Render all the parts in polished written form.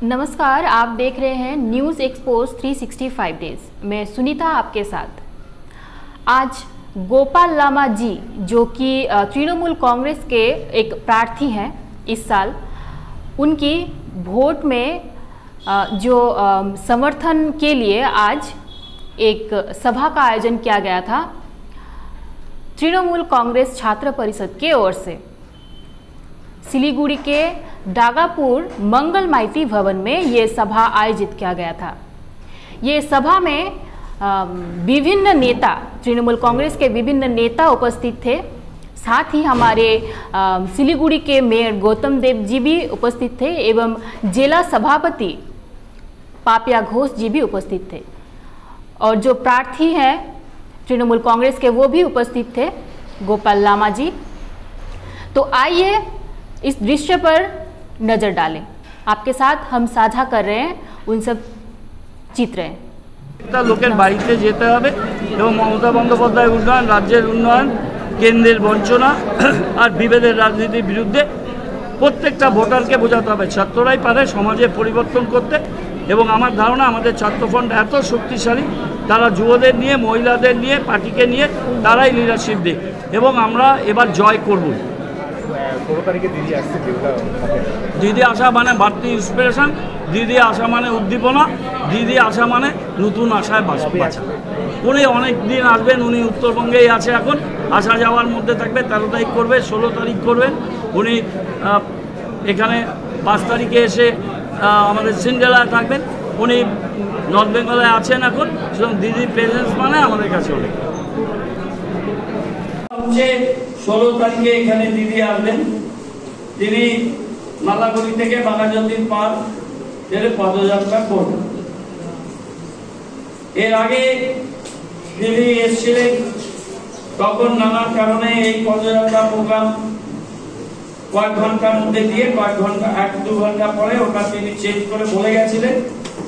नमस्कार, आप देख रहे हैं न्यूज़ एक्सपोज 365 डेज। मैं सुनीता आपके साथ। आज गोपाल लामा जी जो कि तृणमूल कांग्रेस के एक प्रार्थी हैं इस साल, उनकी वोट में जो समर्थन के लिए आज एक सभा का आयोजन किया गया था तृणमूल कांग्रेस छात्र परिषद के ओर से। सिलीगुड़ी के डागापुर मंगल माइती भवन में ये सभा आयोजित किया गया था। ये सभा में विभिन्न नेता, तृणमूल कांग्रेस के विभिन्न नेता उपस्थित थे। साथ ही हमारे सिलीगुड़ी के मेयर गौतम देव जी भी उपस्थित थे एवं जिला सभापति पापिया घोष जी भी उपस्थित थे और जो प्रार्थी हैं तृणमूल कांग्रेस के वो भी उपस्थित थे, गोपाल लामा जी। तो आइए इस दृश्य पर नजर डालें। आपके साथ हम साझा कर रहे हैं उन सब चित्रें। लोकेर बाड़ीते जेते हबे एबं ममता बंदोपाध्याय उन्नयन, राज्येर उन्नयन, केंद्रेर वंचना और विभेदेर राजनीतिर बिरुद्धे प्रत्येकटा भोटारके बोझाते हबे छात्रराई पारे समाजेर परिवर्तन करते। एबं आमार धारणा आमादेर छात्रफ्रंट एत शक्तिशाली, तारा युवदेर निये, महिलादेर निये, पार्टीके निये ताराई लिडारशिप देय एबं आमरा एबार जय करब। दीदी आशा माने बाड़ती इन्सपिरेशन, दीदी आशा माने उद्दीपना, दीदी आशा माने नतून आशाय बाँचा। उनी अनेक दिन आसबेन, उनी उत्तरबंगेई आछे एखन, आसा जाওয়ার মধ্যে থাকবে। 13 তারিখ করবে, 16 তারিখ করবেন। উনি এখানে 5 তারিখে এসে আমাদের সিন্ডেলায় থাকবেন। উনি নর্থ বেঙ্গলে আছেন এখন, সুতরাং দিদির প্রেজেন্স মানে আমাদের কাছে অনেক। 16 তারিখে এখানে দিদি আসবেন। তিনি মালাগুড়ি থেকে বাঘাযতীন পার ধরে পদযাত্রা করবেন। এর আগে দিদি এসেছিলেন, তখন নানা কারণে এই পদযাত্রা প্রোগ্রাম কয়েক ঘন্টার মধ্যে দিয়ে কয়েক ঘন্টা 1-2 ঘন্টা পরে ওটা তিনি চেঞ্জ করে বলে গেছিলেন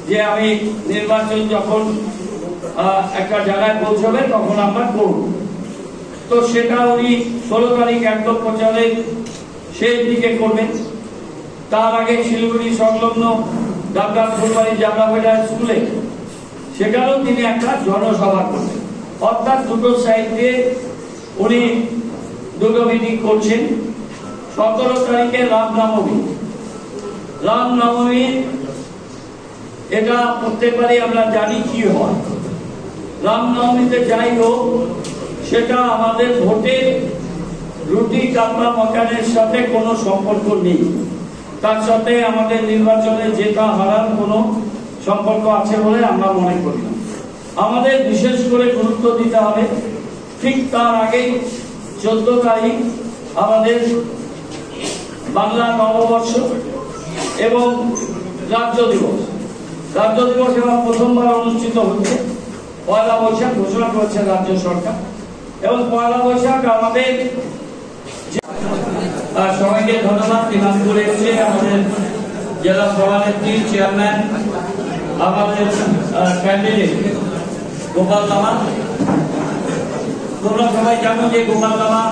যে আমি নির্বাচন যখন একটা জায়গায় পৌঁছবে তখন আমরা করব। তো সেটা উনি 16 তারিখ একদম প্রচারের শেষ দিকে করবেন। তার আগে শিলিগুড়ি সংলগ্ন ডাবডা ফুলবাড়ি জামলাবাজার স্কুলে সেখানেও তিনি একটা জনসভা করবেন। অর্থাৎ দুটো সাইড দিয়ে উনি দুটো মিটিং করছেন। 17 তারিখে রামনবমী, এটা প্রত্যেকবারই আমরা জানি কি হয়। রামনবমীতে যাই হোক, সেটা আমাদের ভোটের রুটি কাপড়া মকানের সাথে কোনো সম্পর্ক নেই। তার সাথে আমাদের নির্বাচনে জেতা হারার কোনো সম্পর্ক আছে বলে আমরা মনে করি না। আমাদের বিশেষ করে গুরুত্ব দিতে হবে ঠিক তার আগে 14 তারিখ আমাদের বাংলা নববর্ষ এবং রাজ্য দিবস। রাজ্য দিবস এবার প্রথমবার অনুষ্ঠিত হচ্ছে। পয়লা বৈশাখ ঘোষণা করেছে রাজ্য সরকার এবং পয়লা বৈশাখ আমাদের সবাইকে ধন্যবাদ। দিনাজপুর এসছে আমাদের জেলা সভানেত্রী, চেয়ারম্যান, আমাদের ক্যান্ডিডেট গোপাল লামা। তোমরা সবাই জানো যে গোপাল লামা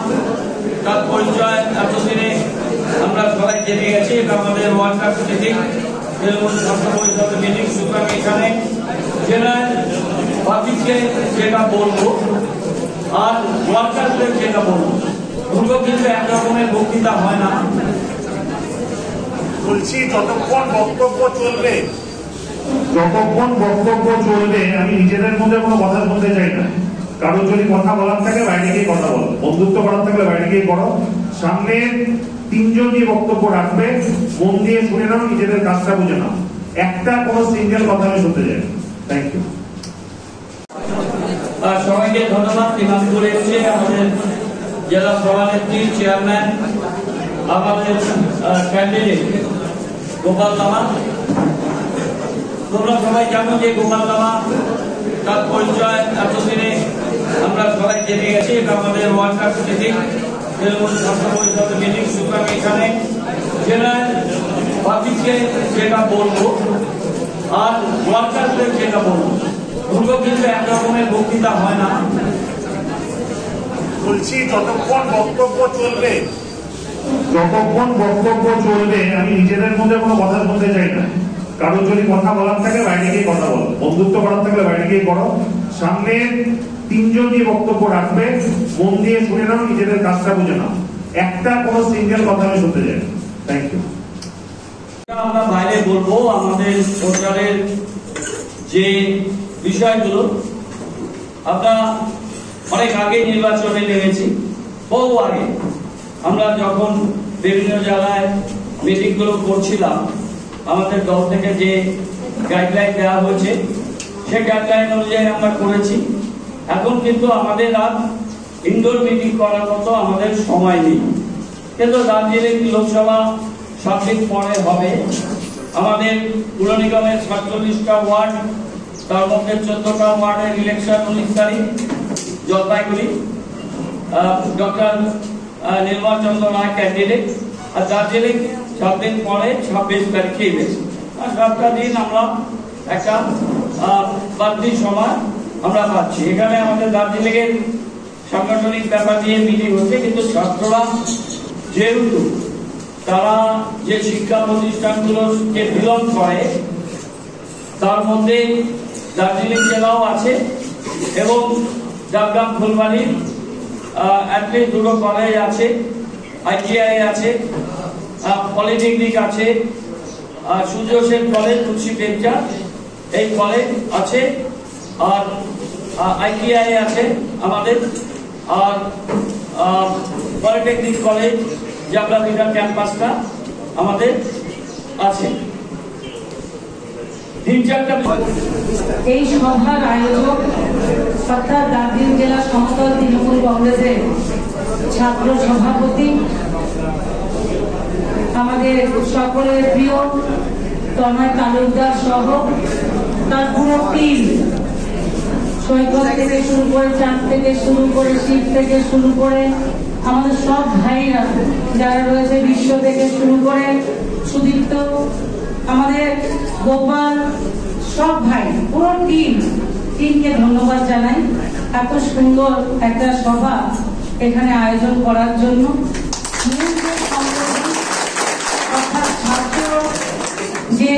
তার পরিচয় এতদিনে আমরা সবাই জেনে গেছি। এটা আমাদের ওয়ার্কার মিটিং, তৃণমূল ছাত্র পরিষদের মিটিং। সুতরাং এখানে জেলার পাবলিককে যেটা বলবো আর ওয়ার্কারদের যেটা বলবো দুটো কিন্তু একরকমের বক্তৃতা হয় না। বলছি যতক্ষণ বক্তব্য চলবে আমি নিজেদের মধ্যে কোনো কথা বলতে চাই না। কারোর যদি কথা বলার থাকে বাইরে গিয়ে কথা বলো, বন্ধুত্ব করার থাকলে বাইরে গিয়ে করো। সামনে 3 জন যে বক্তব্য রাখবে মন দিয়ে শুনে নাও, নিজেদের কাজটা বুঝে নাও। একটা কোনো সিঙ্গেল কথা আমি শুনতে চাই। Thank you. সবাইকে ধন্যবাদ। দিনাজপুর এসছে আমাদের জেলা সভানেত্রী, চেয়ারম্যান, আমাদের ক্যান্ডিডেট গোপাল লামা। তোমরা সবাই জানো যে গোপাল লামা তার পরিচয় এতদিনে আমরা সবাই জেনে গেছি। এটা আমাদের ওয়ার্কার মিটিং, তৃণমূল ছাত্র পরিষদের মিটিং। সুতরাং এখানে জেলার পাবলিককে যেটা বলবো আর ওয়ার্কারদের যেটা বলবো দুটো কিন্তু একরকমের বক্তৃতা হয় না। বলছি যতক্ষণ বক্তব্য চলবে আমি নিজেদের মধ্যে কোনো কথা বলতে চাই না। কারোর যদি কথা বলার থাকে বাইরে গিয়ে কথা বলো, বন্ধুত্ব করার থাকলে বাইরে গিয়ে করো। সামনে তিনজন যে বক্তব্য রাখবে মন দিয়ে শুনে নাও, নিজেদের কাজটা বুঝে নাও, একটা কোনো সিঙ্গেল কথা আমি শুনতে চাই। Thank you. আমরা বাইরে বলবো আমাদের সরকারের যে বিষয়গুলো, আমরা অনেক আগে নির্বাচনে নেমেছি, বহু আগে আমরা যখন বিভিন্ন জায়গায় মিটিং গুলো করছিলাম, আমাদের দল থেকে যে গাইডলাইন দেওয়া হয়েছে সেই গাইডলাইন অনুযায়ী আমরা করেছি। এখন কিন্তু আমাদের আর ইনডোর মিটিং করার মতো আমাদের সময় নেই, কিন্তু দার্জিলিং লোকসভা 7 দিন পরে হবে। আমাদের পুর নিগমের 47টা ওয়ার্ড, তার মধ্যে 14টা ওয়ার্ডের ইলেকশন 19 তারিখ জলপাইগুড়ি, ডক্টর নির্মল চন্দ্র রায় ক্যান্ডিডেট, আর দার্জিলিং 7 দিন পরে 26 তারিখে ইলেকশন। আর 7টা দিন আমরা একটা বাড়তি সময় আমরা পাচ্ছি। এখানে আমাদের দার্জিলিং এর সাংগঠনিক ব্যাপার নিয়ে মিটিং হচ্ছে, কিন্তু ছাত্ররা যেহেতু তারা যে শিক্ষা প্রতিষ্ঠানগুলোকে বিলং করে তার মধ্যে দার্জিলিং জেলাও আছে এবং ঝাড়গ্রাম ফুলবাড়ি অ্যাটলিস্ট 2টো কলেজ আছে, ITI আছে, পলিটেকনিক আছে, সূর্য সেন কলেজ, তুলসী বেঞ্চার এই কলেজ আছে, আর ITI আছে আমাদের, আর পলিটেকনিক কলেজ জাবলাবিটা ক্যাম্পাসটা আমাদের আছে। 3-4টা এই সভার আয়োজক অর্থাৎ দার্জিলিং জেলা সমতল তৃণমূল কংগ্রেসের ছাত্র সভাপতি, আমাদের সকলের প্রিয় তনয় তালুকদার সহ তার পুরো টিম, সৈকত থেকে শুরু করে, চাঁদ থেকে শুরু করে, শিব থেকে শুরু করে, আমাদের সব ভাইরা যারা রয়েছে, বিশ্ব থেকে শুরু করে সুদীপ্ত, আমাদের গোপাল, সব ভাই, পুরো টিমকে ধন্যবাদ জানাই এত সুন্দর একটা সভা এখানে আয়োজন করার জন্য। অর্থাৎ ছাত্র যে